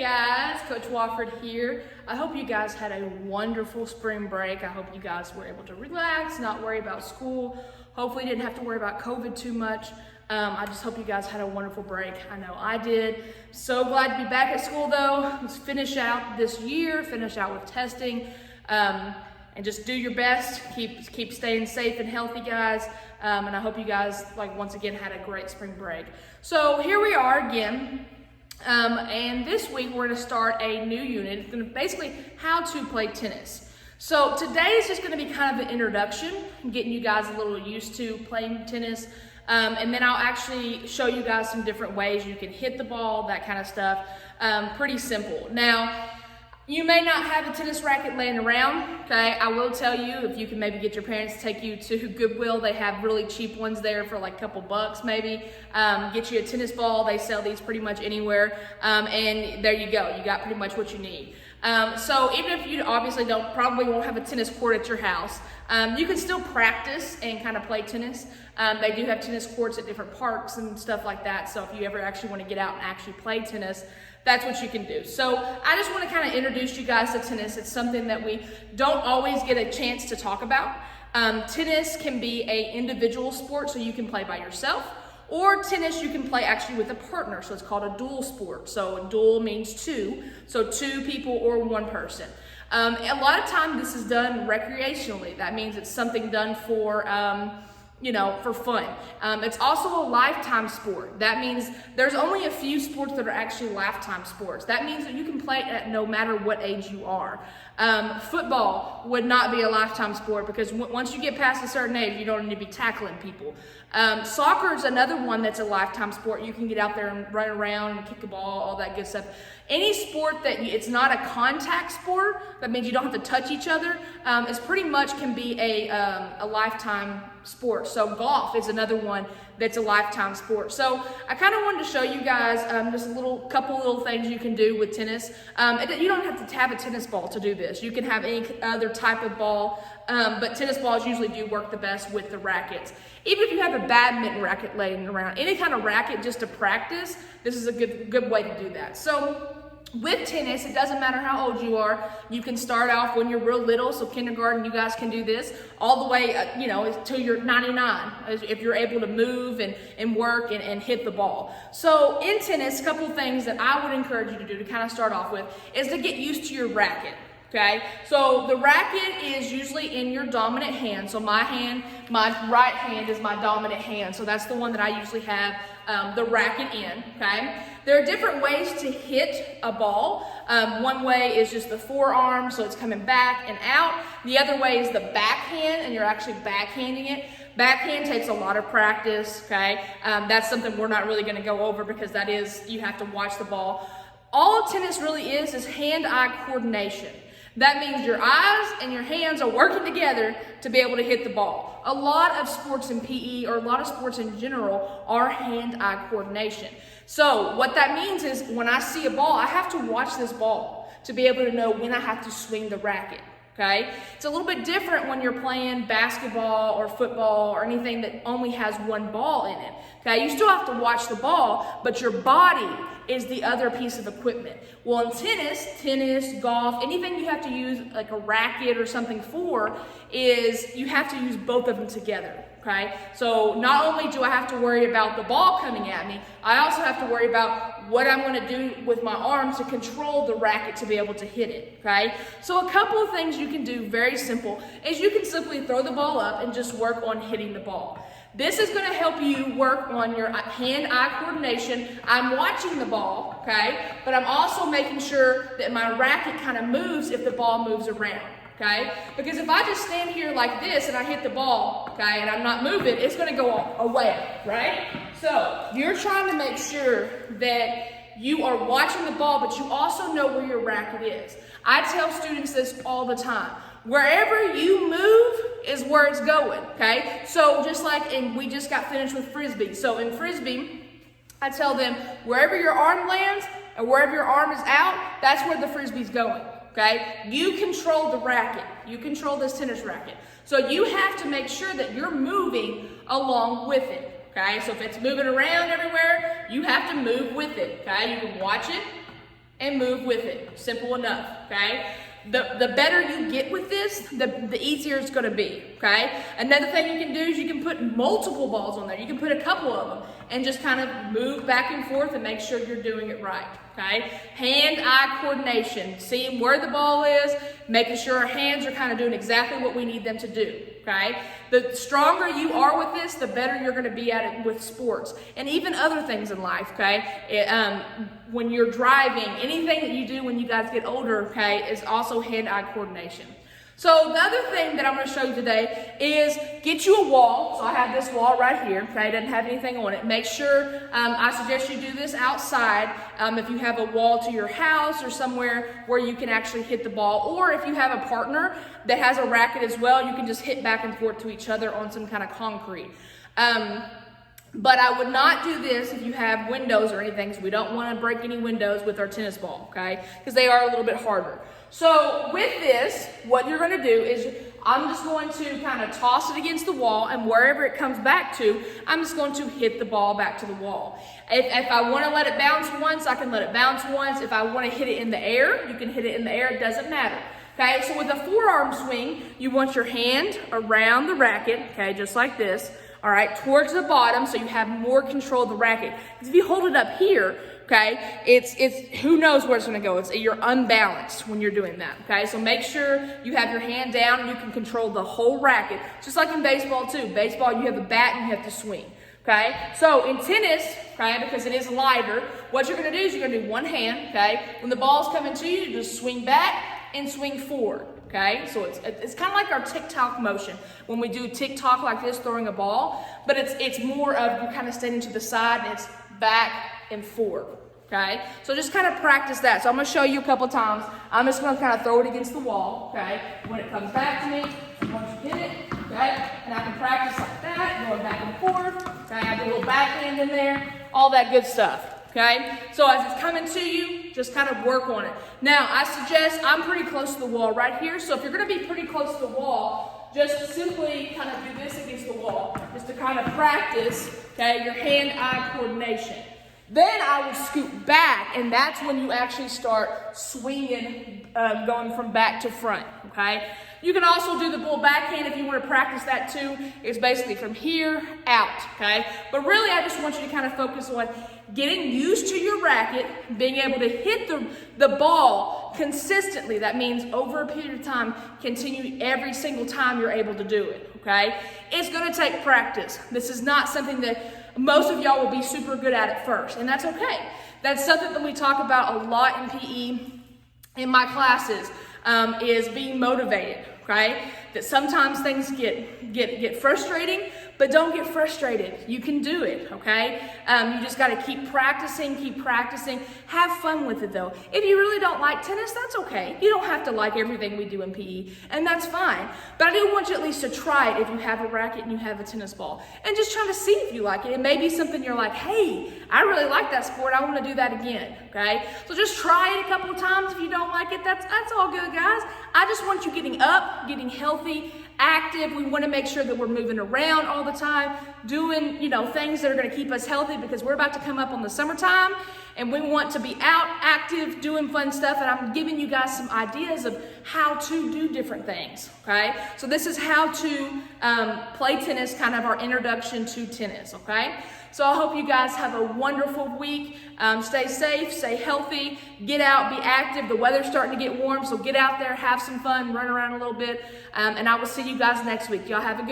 guys, Coach Wofford here. I hope you guys had a wonderful spring break. I hope you guys were able to relax, not worry about school. Hopefully you didn't have to worry about COVID too much. I just hope you guys had a wonderful break. I know I did. So glad to be back at school though. Let's finish out this year, finish out with testing, and just do your best. Keep staying safe and healthy, guys. And I hope you guys, once again, had a great spring break. So here we are again. And this week we're going to start a new unit. It's going to basically how to play tennis. So today is just going to be kind of an introduction, getting you guys a little used to playing tennis. And then I'll actually show you guys some different ways you can hit the ball, that kind of stuff. Pretty simple. Now, you may not have a tennis racket laying around, okay? I will tell you, if you can maybe get your parents to take you to Goodwill, they have really cheap ones there for like a couple bucks maybe. Get you a tennis ball, they sell these pretty much anywhere. And there you go, you got pretty much what you need. So even if you obviously probably won't have a tennis court at your house, you can still practice and kind of play tennis. They do have tennis courts at different parks and stuff like that. So if you ever actually want to get out and actually play tennis, that's what you can do. So I just want to kind of introduce you guys to tennis. It's something that we don't always get a chance to talk about. Tennis can be an individual sport, so you can play by yourself, or tennis you can play actually with a partner, so it's called a dual sport. So a dual means two, so two people or one person. A lot of time this is done recreationally. That means it's something done for for fun. It's also a lifetime sport. That means there's only a few sports that are actually lifetime sports. That means that you can play it no matter what age you are. Football would not be a lifetime sport because once you get past a certain age, you don't need to be tackling people. Soccer is another one that's a lifetime sport. You can get out there and run around and kick a ball, all that good stuff. Any sport that it's not a contact sport, that means you don't have to touch each other, is pretty much can be a lifetime sport. So golf is another one that's a lifetime sport. So I kind of wanted to show you guys just a couple little things you can do with tennis. You don't have to have a tennis ball to do this. You can have any other type of ball, but tennis balls usually do work the best with the rackets. Even if you have a badminton racket laying around, any kind of racket just to practice, this is a good way to do that. So with tennis, it doesn't matter how old you are. You can start off when you're real little, so kindergarten, you guys can do this, all the way, until you're 99, if you're able to move and work and hit the ball. So in tennis, a couple of things that I would encourage you to do to kind of start off with is to get used to your racket. Okay, so the racket is usually in your dominant hand. So my right hand is my dominant hand. So that's the one that I usually have the racket in, okay? There are different ways to hit a ball. One way is just the forearm, so it's coming back and out. The other way is the backhand, and you're actually backhanding it. Backhand takes a lot of practice, okay? That's something we're not really gonna go over because you have to watch the ball. All tennis really is hand-eye coordination. That means your eyes and your hands are working together to be able to hit the ball. A lot of sports in PE, or a lot of sports in general, are hand-eye coordination. So what that means is when I see a ball, I have to watch this ball to be able to know when I have to swing the racket. Okay? It's a little bit different when you're playing basketball or football or anything that only has one ball in it. Okay? You still have to watch the ball, but your body is the other piece of equipment. Well, in tennis, golf, anything you have to use like a racket or something for is you have to use both of them together. Okay, so not only do I have to worry about the ball coming at me, I also have to worry about what I'm going to do with my arms to control the racket to be able to hit it. Okay, so a couple of things you can do, very simple, is you can simply throw the ball up and just work on hitting the ball. This is going to help you work on your hand-eye coordination. I'm watching the ball, okay, but I'm also making sure that my racket kind of moves if the ball moves around. Okay? Because if I just stand here like this and I hit the ball, okay, and I'm not moving, it's going to go away, right? So you're trying to make sure that you are watching the ball, but you also know where your racket is. I tell students this all the time. Wherever you move is where it's going, okay? So just like, and we just got finished with Frisbee. So in Frisbee, I tell them wherever your arm lands and wherever your arm is out, that's where the Frisbee's going. Okay, you control the racket. You control this tennis racket. So you have to make sure that you're moving along with it. Okay, so if it's moving around everywhere, you have to move with it. Okay, you can watch it, and move with it. Simple enough, okay? The better you get with this, the easier it's gonna be, okay? Another thing you can do is you can put multiple balls on there. You can put a couple of them and just kind of move back and forth and make sure you're doing it right, okay? Hand-eye coordination, seeing where the ball is, making sure our hands are kind of doing exactly what we need them to do, okay? The stronger you are with this, the better you're gonna be at it with sports and even other things in life, okay? When you're driving, anything that you do when you guys get older, okay, is also hand-eye coordination. So the other thing that I'm going to show you today is get you a wall. So I have this wall right here, okay, it doesn't have anything on it. Make sure, I suggest you do this outside if you have a wall to your house or somewhere where you can actually hit the ball. Or if you have a partner that has a racket as well, you can just hit back and forth to each other on some kind of concrete. But I would not do this if you have windows or anything, so we don't want to break any windows with our tennis ball, okay? Because they are a little bit harder. So with this, what you're going to do is I'm just going to kind of toss it against the wall, and wherever it comes back to, I'm just going to hit the ball back to the wall. If I want to let it bounce once, I can let it bounce once. If I want to hit it in the air, you can hit it in the air. It doesn't matter. Okay, so with a forearm swing, you want your hand around the racket, okay, just like this. All right, towards the bottom, so you have more control of the racket. Because if you hold it up here, okay, it's who knows where it's going to go. You're unbalanced when you're doing that. Okay, so make sure you have your hand down and you can control the whole racket, just like in baseball too. Baseball, you have a bat and you have to swing. Okay, so in tennis, okay, because it is lighter, what you're going to do is you're going to do one hand. Okay, when the ball's coming to you, you just swing back and swing forward. Okay, so it's kind of like our tick-tock motion when we do tick-tock like this, throwing a ball, but it's more of you're kind of standing to the side and it's back and forward. Okay, so just kind of practice that. So I'm going to show you a couple times. I'm just going to kind of throw it against the wall. Okay, when it comes back to me, once you hit it, okay, and I can practice like that, going back and forth. Okay, I do a little backhand in there, all that good stuff. Okay, so as it's coming to you, just kind of work on it. Now, I suggest, I'm pretty close to the wall right here, so if you're going to be pretty close to the wall, just simply kind of do this against the wall, just to kind of practice, okay, your hand-eye coordination. Then I will scoot back, and that's when you actually start swinging, going from back to front, okay? You can also do the bull backhand if you want to practice that too. It's basically from here out, okay? But really, I just want you to kind of focus on getting used to your racket, being able to hit the ball consistently. That means over a period of time, continue every single time you're able to do it, okay? It's going to take practice. This is not something that most of y'all will be super good at first, and that's okay. That's something that we talk about a lot in PE in my classes, is being motivated, okay? That sometimes things get frustrating, but don't get frustrated. You can do it, okay? You just got to keep practicing, Have fun with it though. If you really don't like tennis, that's okay. You don't have to like everything we do in PE, and that's fine. But I do want you at least to try it if you have a racket and you have a tennis ball, and just try to see if you like it. It may be something you're like, hey, I really like that sport. I want to do that again, okay? So just try it a couple of times. If you don't like it, that's all good, guys. I just want you getting up, getting healthy, active. We want to make sure that we're moving around all the time, doing, things that are going to keep us healthy, because we're about to come up on the summertime and we want to be out, active, doing fun stuff. And I'm giving you guys some ideas of how to do different things, okay? So this is how to play tennis, kind of our introduction to tennis, okay? So I hope you guys have a wonderful week. Stay safe, stay healthy, get out, be active. The weather's starting to get warm, so get out there, have some fun, run around a little bit, and I will see you guys next week. Y'all have a good one.